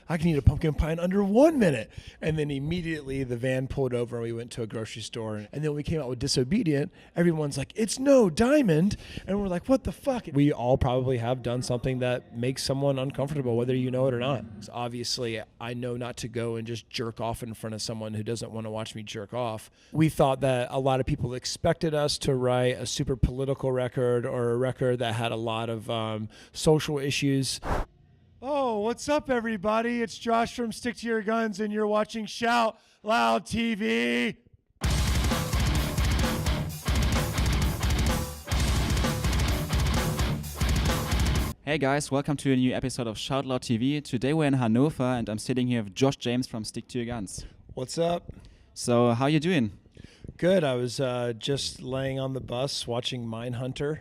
I can eat a pumpkin pie in under 1 minute. And then immediately the van pulled over and we went to a grocery store. And then when we came out with Disobedient, everyone's like, it's no Diamond. And we're like, what the fuck? We all probably have done something that makes someone uncomfortable, whether you know it or not. So obviously, I know not to go and just jerk off in front of someone who doesn't want to watch me jerk off. We thought that a lot of people expected us to write a super political record or a record that had a lot of social issues. Oh, what's up, everybody? It's Josh from Stick to Your Guns, and you're watching Shout Loud TV. Hey guys, welcome to a new episode of Shout Loud TV. Today we're in Hannover and I'm sitting here with Josh James from Stick to Your Guns. What's up? So, how you doing? Good. I was just laying on the bus watching Mindhunter.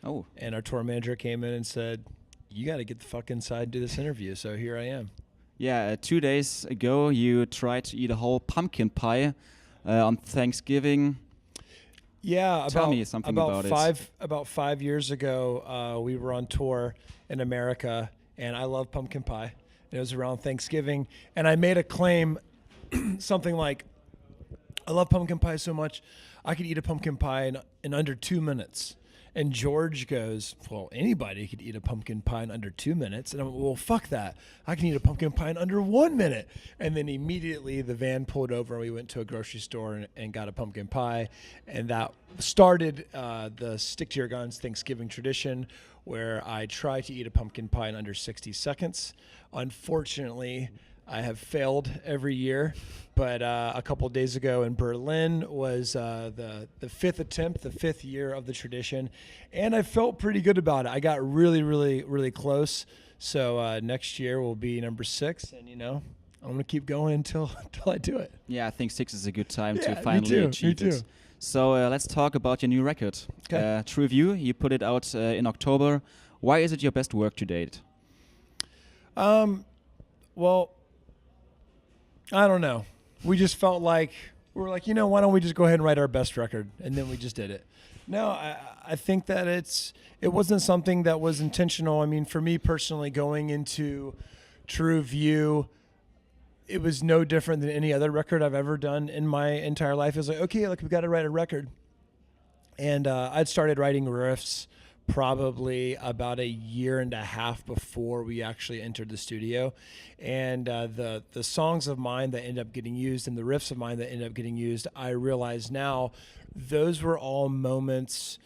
Oh. And our tour manager came in and said, you got to get the fuck inside and do this interview. So here I am. Yeah, 2 days ago you tried to eat a whole pumpkin pie on Thanksgiving. Yeah, Tell me something about it. About 5 years ago, we were on tour in America, and I love pumpkin pie. And it was around Thanksgiving, and I made a claim, something like, I love pumpkin pie so much, I could eat a pumpkin pie in under 2 minutes. And George goes, well, anybody could eat a pumpkin pie in under 2 minutes. And I'm like, well, fuck that. I can eat a pumpkin pie in under 1 minute. And then immediately the van pulled over and we went to a grocery store and got a pumpkin pie. And that started the Stick to Your Guns Thanksgiving tradition, where I try to eat a pumpkin pie in under 60 seconds. Unfortunately, I have failed every year, but a couple of days ago in Berlin was the fifth attempt, the 5th year of the tradition, and I felt pretty good about it. I got really, really, really close. So next year will be number 6, and I'm gonna keep going until I do it. Yeah, I think 6 is a good time to Yeah, finally achieve me too. it. So let's talk about your new record. Okay. TrueView, you put it out in October. Why is it your best work to date? Well, I don't know. We just felt like, we were like, why don't we just go ahead and write our best record? And then we just did it. No, I think that it wasn't something that was intentional. I mean, for me personally, going into TrueView, it was no different than any other record I've ever done in my entire life. It was like, okay, look, we've got to write a record. And I'd started writing riffs probably about a year and a half before we actually entered the studio. And the songs of mine that ended up getting used and the riffs of mine that ended up getting used, I realize now those were all moments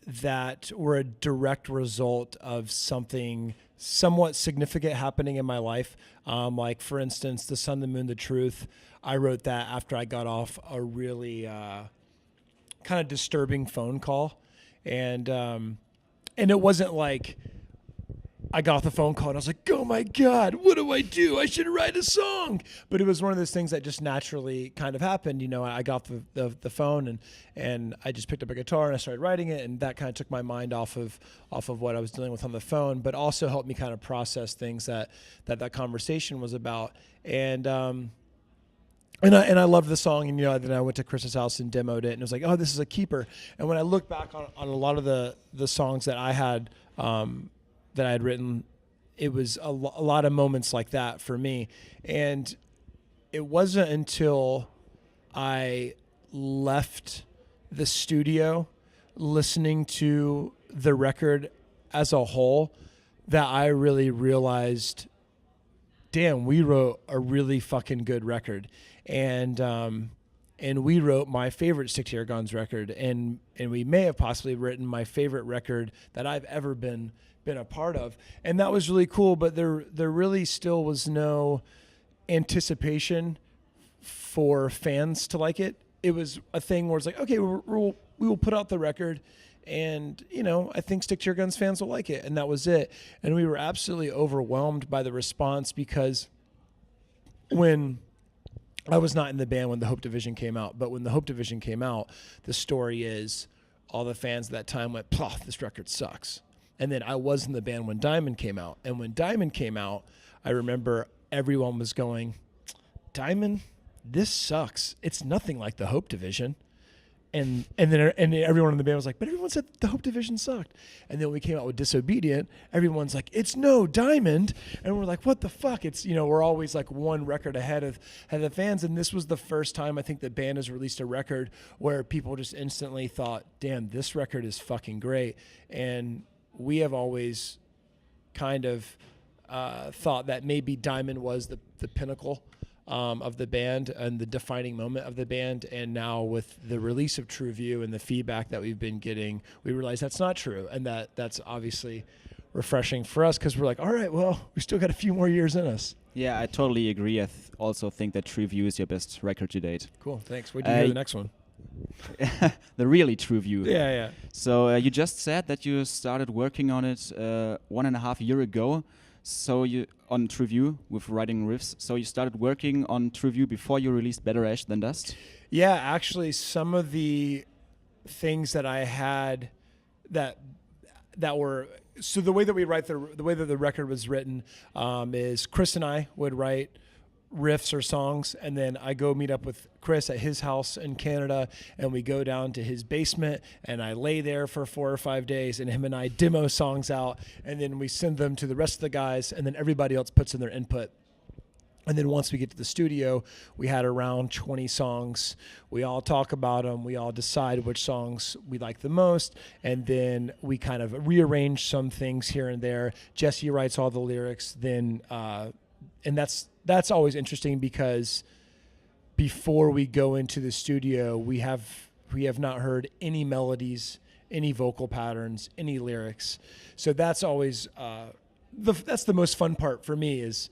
that were a direct result of something somewhat significant happening in my life. Like, for instance, The Sun, the Moon, the Truth. I wrote that after I got off a really kind of disturbing phone call. And it wasn't like I got off the phone call and I was like, oh my God, what do? I should write a song. But it was one of those things that just naturally kind of happened. I got the phone and I just picked up a guitar and I started writing it, and that kind of took my mind off of what I was dealing with on the phone, but also helped me kind of process things that conversation was about. And I loved the song, and then I went to Chris's house and demoed it, and it was like, oh, this is a keeper. And when I look back on a lot of the songs that I had written, it was a lot of moments like that for me. And it wasn't until I left the studio listening to the record as a whole that I really realized, damn, we wrote a really fucking good record. And we wrote my favorite Stick to Your Guns record, and we may have possibly written my favorite record that I've ever been a part of. And that was really cool, but there really still was no anticipation for fans to like it. It was a thing where it's like, okay, we will put out the record, and I think Stick to Your Guns fans will like it, and that was it. And we were absolutely overwhelmed by the response, because when I was not in the band when the Hope Division came out, but when the Hope Division came out, the story is all the fans at that time went, "Plof, this record sucks." And then I was in the band when Diamond came out. And when Diamond came out, I remember everyone was going, "Diamond, this sucks. It's nothing like the Hope Division." and everyone in the band was like, but everyone said the Hope Division sucked. And then when we came out with Disobedient, everyone's like, it's no Diamond. And we're like, what the fuck? It's, we're always like one record ahead of the fans. And this was the first time I think the band has released a record where people just instantly thought, damn, this record is fucking great. And we have always kind of thought that maybe Diamond was the pinnacle of the band and the defining moment of the band. And now with the release of TrueView and the feedback that we've been getting, we realize that's not true. And that's obviously refreshing for us because we're like, all right, well, we still got a few more years in us. Yeah, I totally agree. I also think that TrueView is your best record to date. Cool, thanks. Wait till you hear the next one. The really TrueView. Yeah. So you just said that you started working on it 1.5 years ago. So you on TrueView with writing riffs. So you started working on TrueView before you released Better Ash Than Dust? Yeah, actually, some of the things that I had that were so the way that we write the way that the record was written is Chris and I would write riffs or songs, and then I go meet up with Chris at his house in Canada, and we go down to his basement, and I lay there for 4 or 5 days, and him and I demo songs out, and then we send them to the rest of the guys, and then everybody else puts in their input. And then once we get to the studio, we had around 20 songs. We all talk about them. We all decide which songs we like the most. And then we kind of rearrange some things here and there. Jesse writes all the lyrics. Then, and that's always interesting because before we go into the studio, we have not heard any melodies, any vocal patterns, any lyrics. So that's always that's the most fun part for me is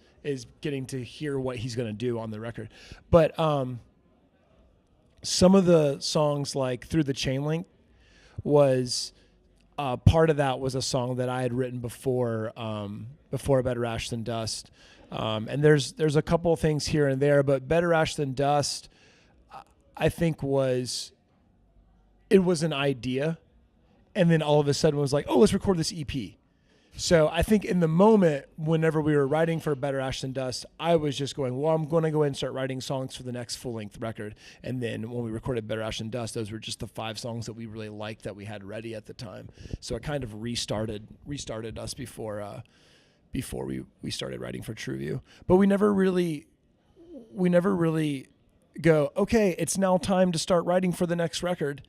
getting to hear what he's going to do on the record. But some of the songs like Through the Chain Link was part of that was a song that I had written before Better Ash Than Dust. And there's a couple of things here and there, but Better Ash Than Dust, I think it was an idea, and then all of a sudden was like, oh, let's record this EP. So I think in the moment, whenever we were writing for Better Ash Than Dust, I was just going, well, I'm going to go ahead and start writing songs for the next full-length record. And then when we recorded Better Ash Than Dust, those were just the 5 songs that we really liked that we had ready at the time. So it kind of restarted us before we started writing for TrueView. But we never really go, okay, it's now time to start writing for the next record.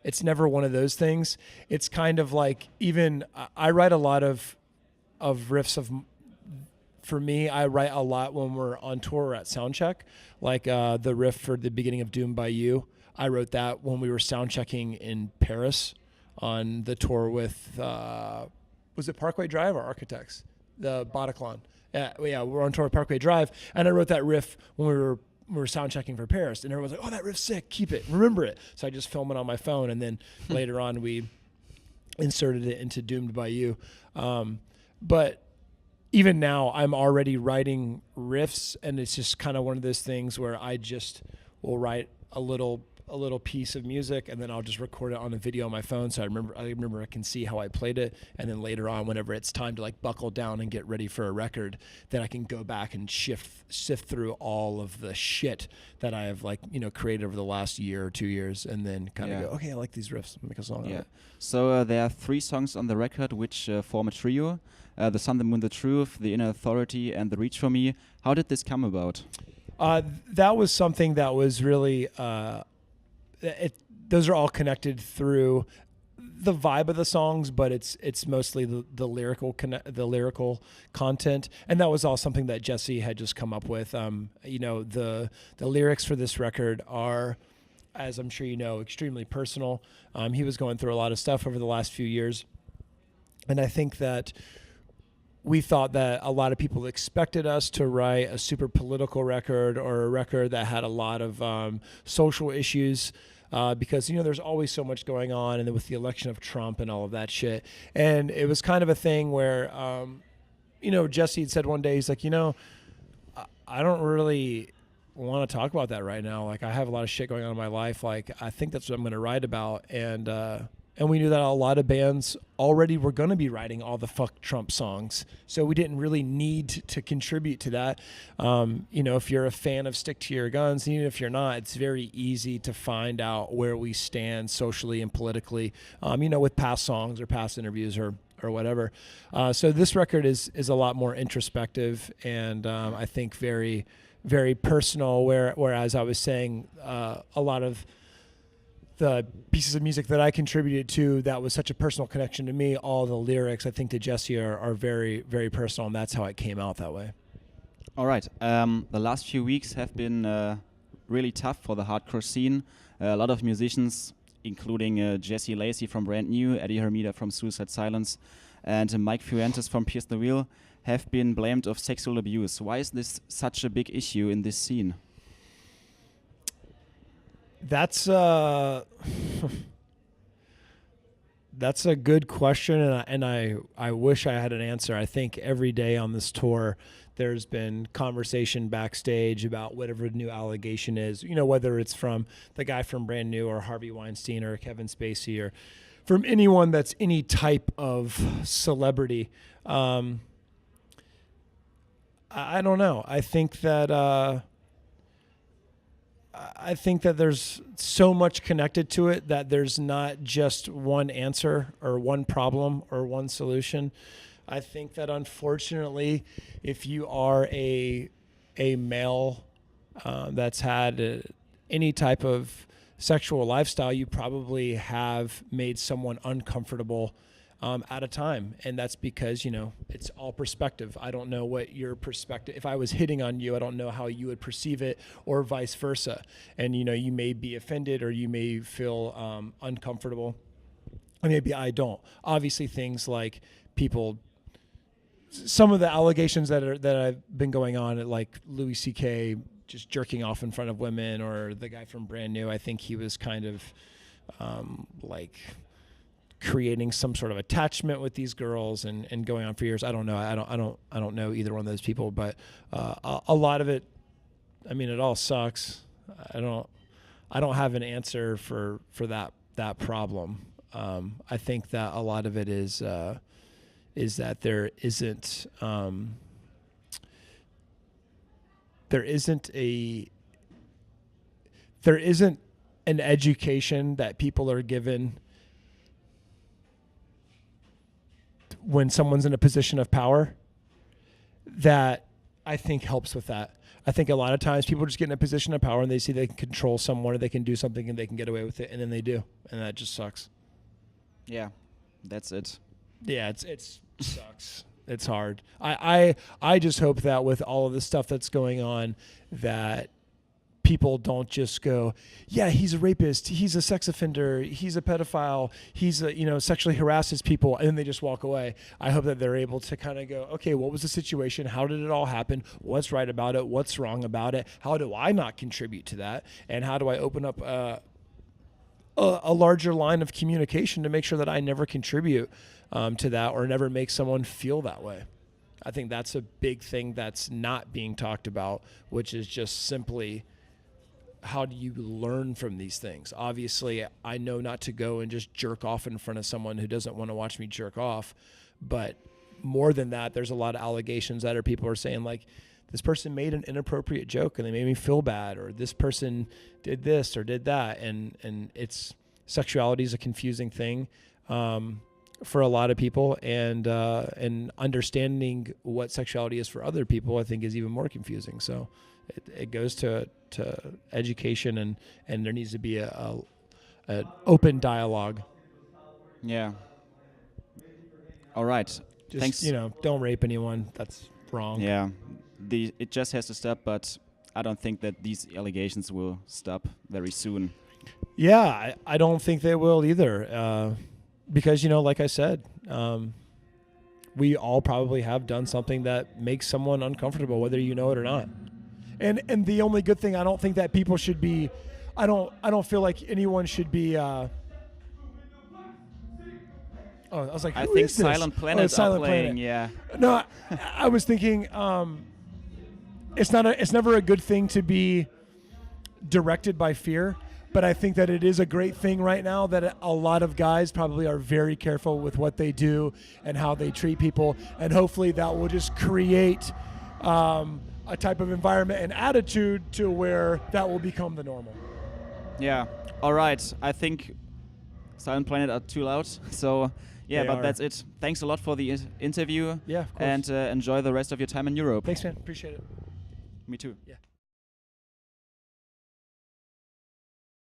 It's never one of those things. It's kind of like, even I write a lot of riffs for me, I write a lot when we're on tour or at soundcheck, like the riff for the beginning of Doomed by You. I wrote that when we were soundchecking in Paris on the tour with, was it Parkway Drive or Architects? The Bataclan. Yeah, we're on tour with Parkway Drive, and I wrote that riff when we were sound checking for Paris, and everyone's like, oh, that riff's sick, keep it, remember it. So I just film it on my phone, and then later on we inserted it into Doomed by You. But even now I'm already writing riffs, and it's just kind of one of those things where I just will write a little piece of music, and then I'll just record it on a video on my phone. So I remember I can see how I played it, and then later on, whenever it's time to like buckle down and get ready for a record, then I can go back and sift through all of the shit that I have created over the last year or 2 years, and then kind of go, okay, I like these riffs, make a song out of it. So there are 3 songs on the record which form a trio: The Sun, the Moon, the Truth, The Inner Authority, and The Reach for Me. How did this come about? That was something that was really. Those are all connected through the vibe of the songs, but it's mostly the lyrical content, and that was all something that Jesse had just come up with. The lyrics for this record are, as I'm sure you know, extremely personal. He was going through a lot of stuff over the last few years, and I think that we thought that a lot of people expected us to write a super political record or a record that had a lot of social issues, because, there's always so much going on, and then with the election of Trump and all of that shit. And it was kind of a thing where, Jesse had said one day, he's like, I don't really want to talk about that right now. Like, I have a lot of shit going on in my life. Like, I think that's what I'm going to write about. And And we knew that a lot of bands already were going to be writing all the fuck Trump songs. So we didn't really need to contribute to that. If you're a fan of Stick to Your Guns, and even if you're not, it's very easy to find out where we stand socially and politically, with past songs or past interviews or whatever. So this record is a lot more introspective and I think very, very personal, whereas I was saying a lot of the pieces of music that I contributed to that was such a personal connection to me, all the lyrics I think to Jesse are very, very personal, and that's how it came out that way. All right. The last few weeks have been really tough for the hardcore scene. A lot of musicians, including Jesse Lacey from Brand New, Eddie Hermida from Suicide Silence, and Mike Fuentes from Pierce the Wheel, have been blamed of sexual abuse. Why is this such a big issue in this scene? That's a good question, and I wish I had an answer. I think every day on this tour, there's been conversation backstage about whatever new allegation is, whether it's from the guy from Brand New or Harvey Weinstein or Kevin Spacey or from anyone that's any type of celebrity. I don't know. I think that there's so much connected to it that there's not just one answer or one problem or one solution. I think that unfortunately, if you are a male that's had any type of sexual lifestyle, you probably have made someone uncomfortable at a time. And that's because, it's all perspective. I don't know what your perspective, if I was hitting on you, I don't know how you would perceive it or vice versa. And, you may be offended or you may feel uncomfortable. And maybe I don't. Obviously things like some of the allegations that have been going on, like Louis C.K. just jerking off in front of women, or the guy from Brand New, I think he was kind of creating some sort of attachment with these girls and going on for years. I don't know. I don't know either one of those people, but a lot of it, it all sucks. I don't have an answer for that problem. I think that a lot of it is that there isn't an education that people are given when someone's in a position of power that I think helps with that. I think a lot of times people just get in a position of power and they see they can control someone or they can do something and they can get away with it, and then they do, and that just sucks. Yeah, that's it. Yeah, it sucks. It's hard. I just hope that with all of the stuff that's going on, that people don't just go, yeah, he's a rapist, he's a sex offender, he's a pedophile, he's sexually harasses people, and then they just walk away. I hope that they're able to kind of go, okay, what was the situation? How did it all happen? What's right about it? What's wrong about it? How do I not contribute to that? And how do I open up a larger line of communication to make sure that I never contribute to that or never make someone feel that way? I think that's a big thing that's not being talked about, which is just simply, how do you learn from these things? Obviously, I know not to go and just jerk off in front of someone who doesn't want to watch me jerk off. But more than that, there's a lot of allegations that people are saying, like, this person made an inappropriate joke and they made me feel bad, or this person did this or did that. And sexuality is a confusing thing for a lot of people. And understanding what sexuality is for other people, I think, is even more confusing. So it goes to education, and there needs to be an open dialogue. Yeah. All right. Just, thanks. Don't rape anyone. That's wrong. Yeah. It just has to stop, but I don't think that these allegations will stop very soon. Yeah, I don't think they will either. Because, like I said, we all probably have done something that makes someone uncomfortable, whether you know it or not. And the only good thing, I don't think that people should be, I don't feel like anyone should be, I was like, I think Silent Planet Silent are playing, Planet. yeah. No, I was thinking, it's never a good thing to be directed by fear, But I think that it is a great thing right now that a lot of guys probably are very careful with what they do and how they treat people. And hopefully that will just create a type of environment and attitude to where that will become the normal. Yeah. All right. I think Silent Planet are too loud. So yeah, They but are. that's it. Thanks a lot for the interview. Yeah, of course. And enjoy the rest of your time in Europe. Thanks, man. Appreciate it. Me too. Yeah.